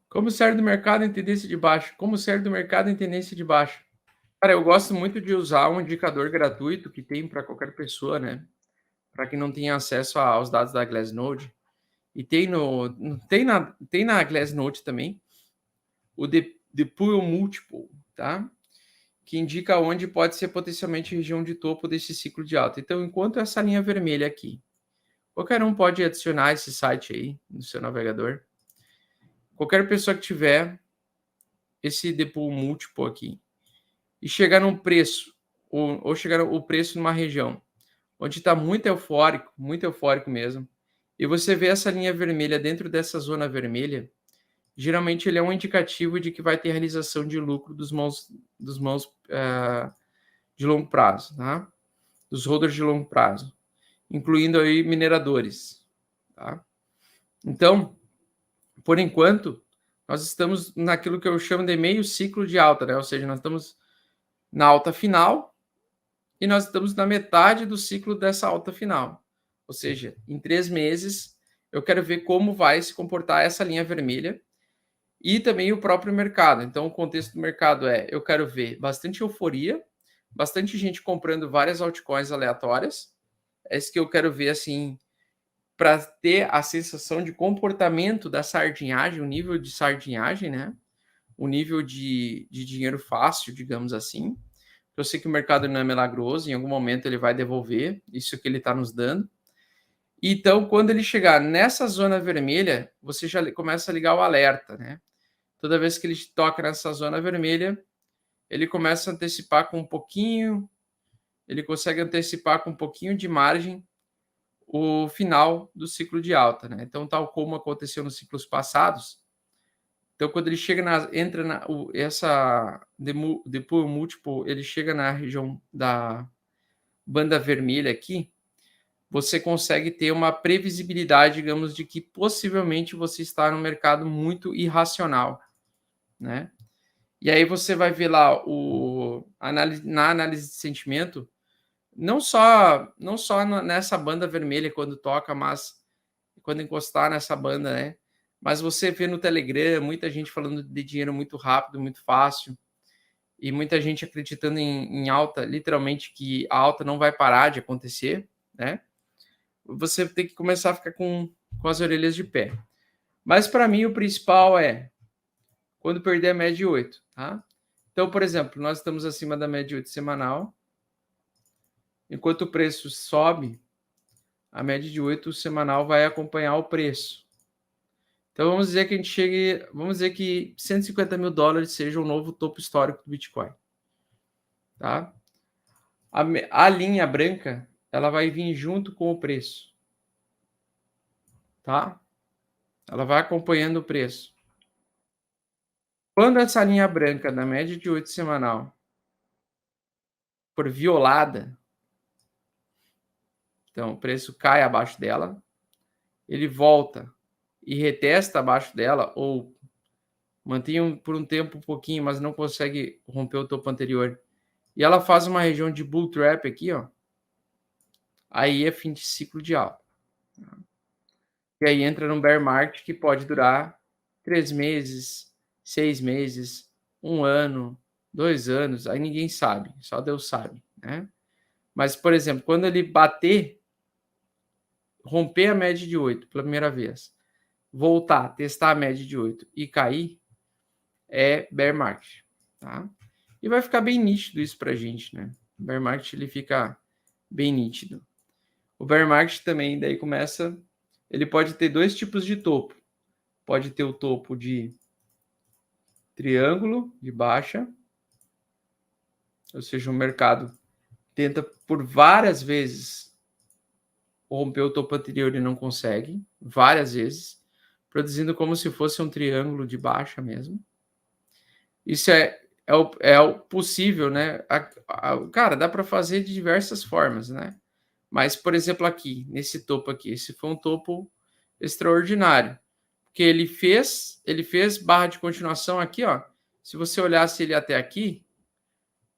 Como sair do mercado em tendência de baixa? Como sair do mercado em tendência de baixa? Cara, eu gosto muito de usar um indicador gratuito que tem para qualquer pessoa, né? Para quem não tem acesso aos dados da Glassnode. E tem na Glassnode também o The Pool Multiple, tá? Que indica onde pode ser potencialmente região de topo desse ciclo de alta. Então, enquanto essa linha vermelha aqui, qualquer um pode adicionar esse site aí no seu navegador. Qualquer pessoa que tiver esse The Pool Multiple aqui e chegar num preço, ou chegar o preço numa região onde está muito eufórico mesmo, e você vê essa linha vermelha dentro dessa zona vermelha, geralmente ele é um indicativo de que vai ter realização de lucro dos mãos de longo prazo, tá? Dos holders de longo prazo, incluindo aí mineradores, tá? Então, por enquanto, nós estamos naquilo que eu chamo de meio ciclo de alta, né? Ou seja, nós estamos na alta final e nós estamos na metade do ciclo dessa alta final. Ou seja, em 3 meses, eu quero ver como vai se comportar essa linha vermelha e também o próprio mercado. Então, o contexto do mercado eu quero ver bastante euforia, bastante gente comprando várias altcoins aleatórias. É isso que eu quero ver, assim, para ter a sensação de comportamento da sardinhagem, o nível de sardinhagem, né? O nível de dinheiro fácil, digamos assim. Eu sei que o mercado não é milagroso, em algum momento ele vai devolver isso que ele está nos dando. Então, quando ele chegar nessa zona vermelha, você já começa a ligar o alerta, né? Toda vez que ele toca nessa zona vermelha, ele começa a antecipar com um pouquinho, ele consegue antecipar com um pouquinho de margem o final do ciclo de alta, né? Então, tal como aconteceu nos ciclos passados, então quando ele chega essa The Pool Multiple, ele chega na região da banda vermelha aqui, você consegue ter uma previsibilidade, digamos, de que possivelmente você está num mercado muito irracional, né? E aí você vai ver lá na análise de sentimento, não só nessa banda vermelha quando toca, mas quando encostar nessa banda, né? Mas você vê no Telegram muita gente falando de dinheiro muito rápido, muito fácil, e muita gente acreditando em alta, literalmente que a alta não vai parar de acontecer, né? Você tem que começar a ficar com as orelhas de pé. Mas para mim o principal é quando perder a média de 8, tá? Então, por exemplo, nós estamos acima da média de 8 semanal. Enquanto o preço sobe, a média de 8 semanal vai acompanhar o preço. Então, vamos dizer que a gente chegue, vamos dizer que 150 mil dólares seja o novo topo histórico do Bitcoin, tá? A linha branca, ela vai vir junto com o preço, tá? Ela vai acompanhando o preço. Quando essa linha branca da média de 8 semanal for violada, então o preço cai abaixo dela, ele volta e retesta abaixo dela, ou mantém por um tempo um pouquinho, mas não consegue romper o topo anterior, e ela faz uma região de bull trap aqui, ó, aí é fim de ciclo de alta. E aí entra num bear market que pode durar 3 meses, 6 meses, 1 ano, 2 anos, aí ninguém sabe, só Deus sabe, né? Mas, por exemplo, quando ele bater, romper a média de 8 pela primeira vez, voltar, testar a média de 8 e cair, é bear market, tá? E vai ficar bem nítido isso pra gente, né? O bear market, ele fica bem nítido. O bear market também, daí começa, ele pode ter 2 tipos de topo. Pode ter o topo de triângulo de baixa, ou seja, o mercado tenta por várias vezes romper o topo anterior e não consegue, várias vezes, produzindo como se fosse um triângulo de baixa mesmo. Isso é o possível, né? Cara, dá para fazer de diversas formas, né? Mas, por exemplo, aqui, nesse topo aqui, esse foi um topo extraordinário, porque ele fez barra de continuação aqui, ó. Se você olhasse ele até aqui,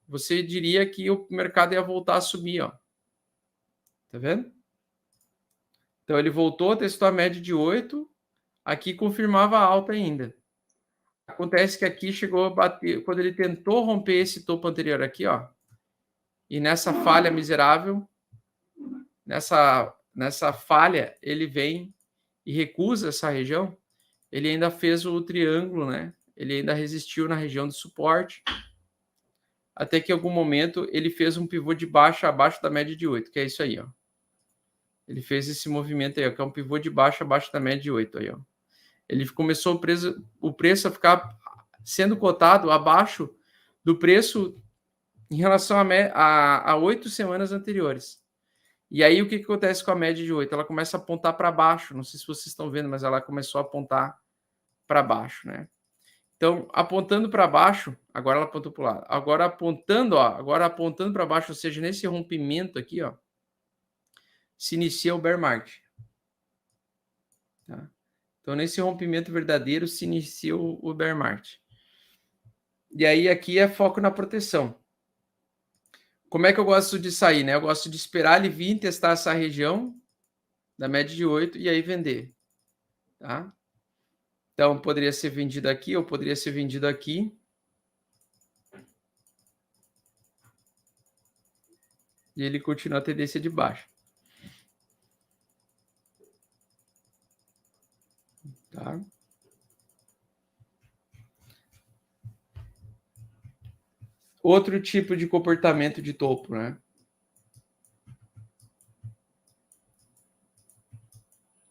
você diria que o mercado ia voltar a subir, ó. Tá vendo? Então ele voltou, testou a média de 8, aqui confirmava a alta ainda. Acontece que aqui chegou a bater, quando ele tentou romper esse topo anterior aqui, ó, e nessa falha miserável, nessa falha, ele vem e recusa essa região, ele ainda fez o triângulo, né? Ele ainda resistiu na região de suporte, até que em algum momento ele fez um pivô de baixa abaixo da média de 8, que é isso aí, ó. Ele fez esse movimento aí, ó, que é um pivô de baixa abaixo da média de 8 aí, ó. Ele começou o preço a ficar sendo cotado abaixo do preço em relação a 8 semanas anteriores. E aí o que acontece com a média de 8? Ela começa a apontar para baixo. Não sei se vocês estão vendo, mas ela começou a apontar para baixo, né? Então, apontando para baixo, agora ela apontou para o lado. Agora apontando para baixo, ou seja, nesse rompimento aqui, ó, se inicia o bear market. Tá? Então, nesse rompimento verdadeiro, se inicia o bear market. E aí, aqui é foco na proteção. Como é que eu gosto de sair, né? Eu gosto de esperar ele vir testar essa região da média de 8 e aí vender, tá? Então, poderia ser vendido aqui ou poderia ser vendido aqui. E ele continua a tendência de baixa. Tá? Outro tipo de comportamento de topo, né?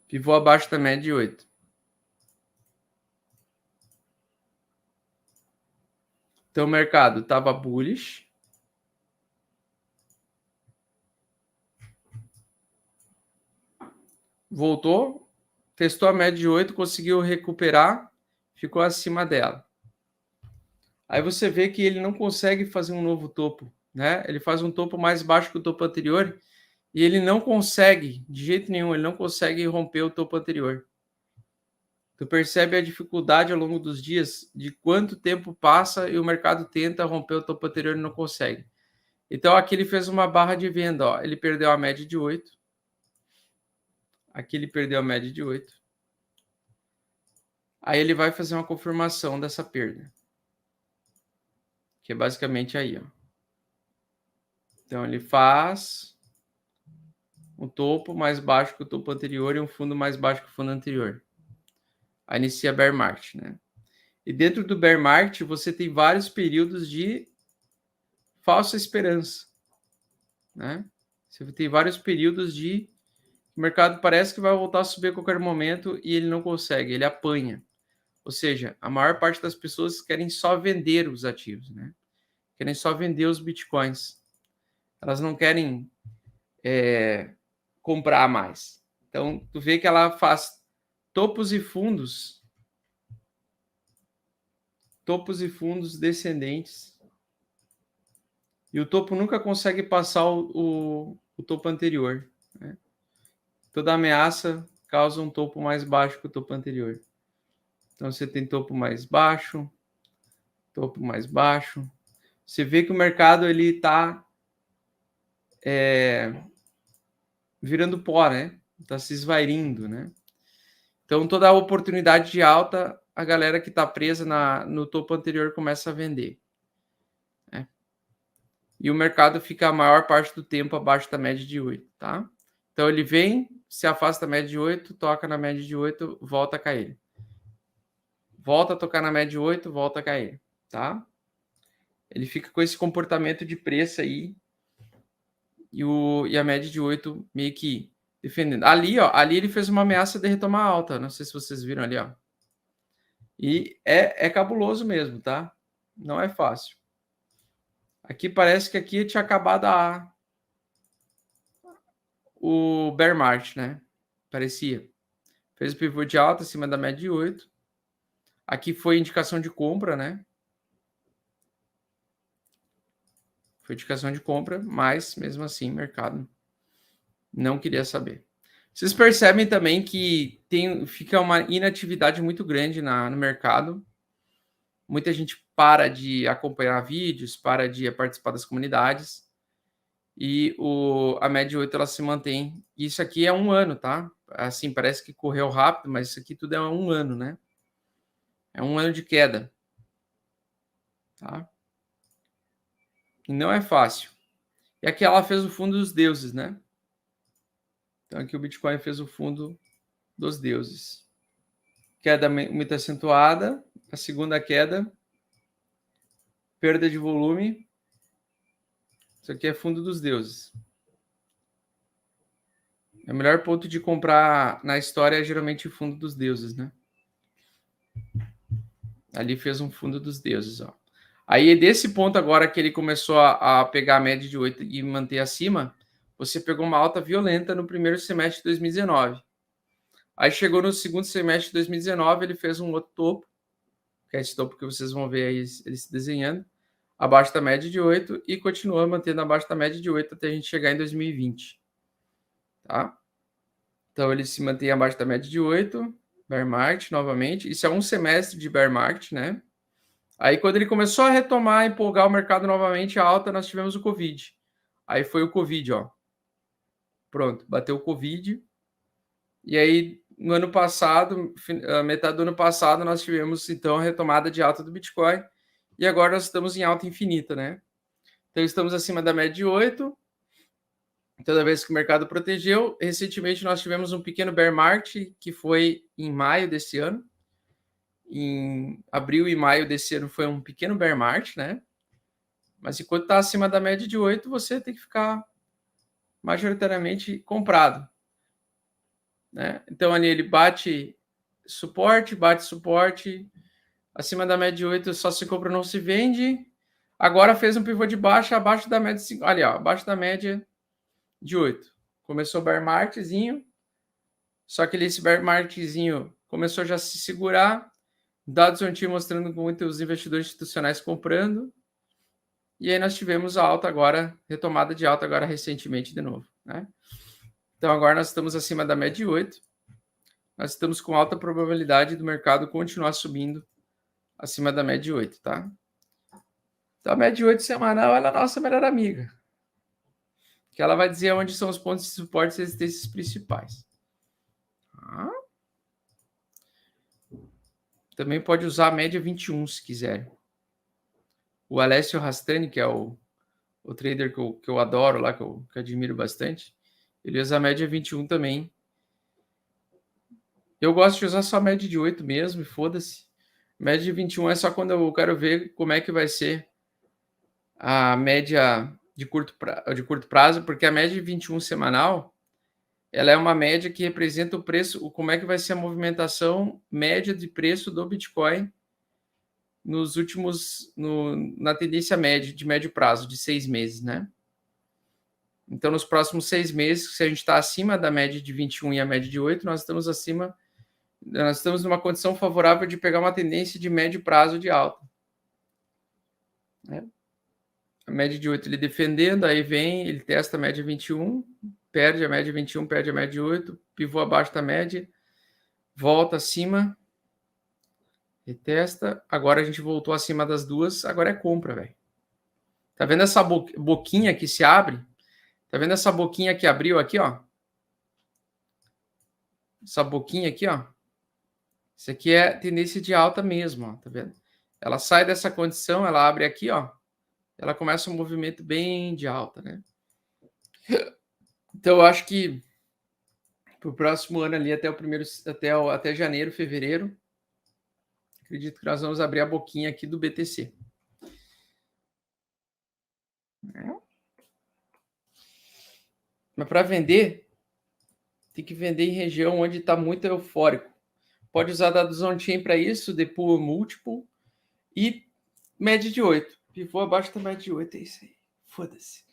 Pivô abaixo da média de 8. Então, o mercado estava bullish. Voltou, testou a média de 8, conseguiu recuperar, ficou acima dela. Aí você vê que ele não consegue fazer um novo topo, né? Ele faz um topo mais baixo que o topo anterior e ele não consegue, de jeito nenhum, ele não consegue romper o topo anterior. Tu percebe a dificuldade ao longo dos dias de quanto tempo passa e o mercado tenta romper o topo anterior e não consegue. Então aqui ele fez uma barra de venda, ó. Ele perdeu a média de 8. Aqui ele perdeu a média de 8. Aí ele vai fazer uma confirmação dessa perda. Que é basicamente aí, ó. Então ele faz um topo mais baixo que o topo anterior e um fundo mais baixo que o fundo anterior. Aí inicia bear market, né? E dentro do bear market você tem vários períodos de falsa esperança, né? Você tem vários períodos de o mercado parece que vai voltar a subir a qualquer momento e ele não consegue, ele apanha. Ou seja, a maior parte das pessoas querem só vender os ativos, né? Querem só vender os bitcoins. Elas não querem comprar mais. Então, tu vê que ela faz topos e fundos descendentes. E o topo nunca consegue passar o topo anterior, né? Toda ameaça causa um topo mais baixo que o topo anterior. Então, você tem topo mais baixo. Você vê que o mercado ele está virando pó, né? Está se esvairindo, né? Então, toda a oportunidade de alta, a galera que está presa no topo anterior começa a vender, né? E o mercado fica a maior parte do tempo abaixo da média de 8, tá? Então, ele vem, se afasta da média de 8, toca na média de 8, volta a cair. Volta a tocar na média de 8, volta a cair, tá? Ele fica com esse comportamento de preço aí e a média de 8 meio que defendendo. Ali, ó, ali ele fez uma ameaça de retomar alta. Não sei se vocês viram ali, ó. E é cabuloso mesmo, tá? Não é fácil. Aqui parece que aqui tinha acabado o bear market, né? Parecia. Fez o pivô de alta acima da média de 8. Aqui foi indicação de compra, né? Foi indicação de compra, mas mesmo assim o mercado não queria saber. Vocês percebem também que fica uma inatividade muito grande no mercado. Muita gente para de acompanhar vídeos, para de participar das comunidades. E a média de 8 ela se mantém. Isso aqui é um ano, tá? Assim, parece que correu rápido, mas isso aqui tudo é um ano, né? É um ano de queda. Tá? E não é fácil. E aqui ela fez o fundo dos deuses, né? Então aqui o Bitcoin fez o fundo dos deuses. Queda muito acentuada. A segunda queda. Perda de volume. Isso aqui é fundo dos deuses. É o melhor ponto de comprar na história é geralmente o fundo dos deuses, né? Ali fez um fundo dos deuses, ó. Aí, desse ponto agora que ele começou a pegar a média de 8 e manter acima, você pegou uma alta violenta no primeiro semestre de 2019. Aí chegou no segundo semestre de 2019, ele fez um outro topo, que é esse topo que vocês vão ver aí ele se desenhando, abaixo da média de 8 e continua mantendo abaixo da média de 8 até a gente chegar em 2020. Tá? Então, ele se mantém abaixo da média de 8, bear market novamente. Isso é um semestre de bear market, né? Aí, quando ele começou a retomar, empolgar o mercado novamente alta, nós tivemos o Covid. Aí foi o Covid, ó. Pronto, bateu o Covid. E aí, no ano passado, metade do ano passado, nós tivemos, então, a retomada de alta do Bitcoin. E agora nós estamos em alta infinita, né? Então, estamos acima da média de 8. Toda vez que o mercado protegeu. Recentemente, nós tivemos um pequeno bear market, que foi em maio desse ano. Em abril e maio desse ano foi um pequeno bear market, né? Mas enquanto está acima da média de 8, você tem que ficar majoritariamente comprado. Né? Então, ali ele bate suporte, acima da média de 8 só se compra, não se vende. Agora fez um pivô de baixa, abaixo da média de 5. Ali, ó, abaixo da média de 8. Começou o bear marketzinho, só que esse bear marketzinho começou já a se segurar, dados on chain mostrando muitos investidores institucionais comprando, e aí nós tivemos a alta agora, retomada de alta agora recentemente de novo, né? Então agora nós estamos acima da média de 8, nós estamos com alta probabilidade do mercado continuar subindo acima da média de 8, tá? Então a média de 8 semanal ela é a nossa melhor amiga, que ela vai dizer onde são os pontos de suporte e resistências principais. Tá? Também pode usar a média 21 se quiser. O Alessio Rastani, que é o trader que eu adoro lá, que eu admiro bastante, ele usa a média 21 também. Eu gosto de usar só a média de 8 mesmo, e foda-se. Média de 21 é só quando eu quero ver como é que vai ser a média de curto prazo, porque a média de 21 semanal, ela é uma média que representa o preço, como é que vai ser a movimentação média de preço do Bitcoin nos últimos, na tendência média, de médio prazo, de 6 meses, né? Então, nos próximos 6 meses, se a gente está acima da média de 21 e a média de 8, nós estamos numa condição favorável de pegar uma tendência de médio prazo de alta. Né? A média de 8 ele defendendo, aí vem, ele testa a média 21, perde a média 21, perde a média de 8, pivô abaixo da média, volta acima, retesta, agora a gente voltou acima das duas, agora é compra, velho. Tá vendo essa boquinha que se abre? Tá vendo essa boquinha que abriu aqui, ó? Essa boquinha aqui, ó. Isso aqui é tendência de alta mesmo, ó, tá vendo? Ela sai dessa condição, ela abre aqui, ó. Ela começa um movimento bem de alta, né? Então, eu acho que para o próximo ano ali, até janeiro, fevereiro, acredito que nós vamos abrir a boquinha aqui do BTC. Mas para vender, tem que vender em região onde está muito eufórico. Pode usar dados on-chain para isso, Depool múltiplo e média de 8. Pivô abaixo da média de 8, é isso aí. Foda-se.